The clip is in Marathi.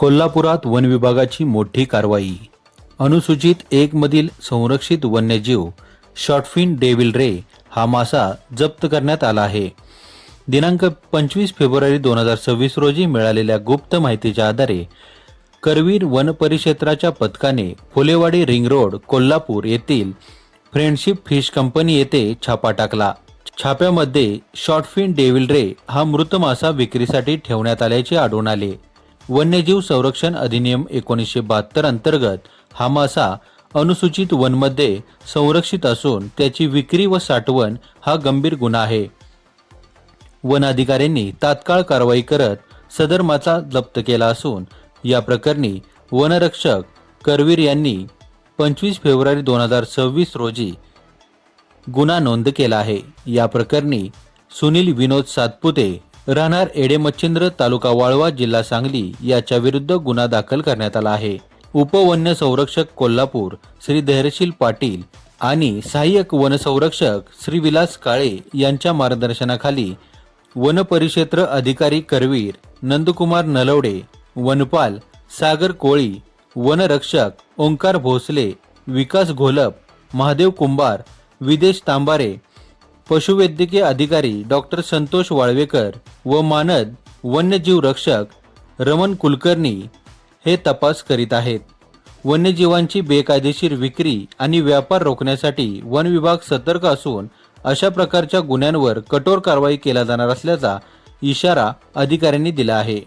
कोल्हापुरात वन विभागाची मोठी कारवाई. अनुसूचित 1 मधील संरक्षित वन्यजीव शॉर्टफिन डेव्हिल रे हा मासा जप्त करण्यात आला आहे. दिनांक 25 फेब्रुवारी 2026 रोजी मिळालेल्या गुप्त माहितीच्या आधारे करवीर वन परिक्षेत्राच्या पथकाने फुलेवाडी रिंग रोड कोल्हापूर येथील फ्रेंडशिप फिश कंपनी येथे छापा टाकला. छाप्यामध्ये शॉर्टफिन डेव्हिल रे हा मृत मासा विक्रीसाठी ठेवण्यात आल्याचे आढळून आले. वन्यजीव संरक्षण अधिनियम 1972 अंतर्गत हा मासा अनुसूचित वनमध्ये संरक्षित असून त्याची विक्री व साठवण हा गंभीर गुन्हा आहे. वन अधिकाऱ्यांनी तात्काळ कारवाई करत सदर मासा जप्त केला असून या प्रकरणी वनरक्षक करवीर यांनी 25 फेब्रुवारी 2026 रोजी गुन्हा नोंद केला आहे. या प्रकरणी सुनील विनोद सातपुते राहणार एडेमच्छिंद्र तालुका वाळवा जिल्हा सांगली याच्या विरुद्ध गुन्हा दाखल करण्यात आला आहे. उपवन्य संरक्षक कोल्हापूर श्री धैर्यशील पाटील आणि सहाय्यक वनसंरक्षक श्री विलास काळे यांच्या मार्गदर्शनाखाली वन परिक्षेत्र अधिकारी करवीर नंदकुमार नलवडे, वनपाल सागर कोळी, वनरक्षक ओंकार भोसले, विकास घोलप, महादेव कुंभार, विदेश तांबारे, पशुवैद्यकीय अधिकारी डॉक्टर संतोष वाळवेकर व मानद वन्यजीव रक्षक रमण कुलकर्णी हे तपास करीत आहेत. वन्यजीवांची बेकायदेशीर विक्री आणि व्यापार रोखण्यासाठी वन विभाग सतर्क असून अशा प्रकारच्या गुन्ह्यांवर कठोर कारवाई केला जाणार असल्याचा इशारा अधिकाऱ्यांनी दिला आहे.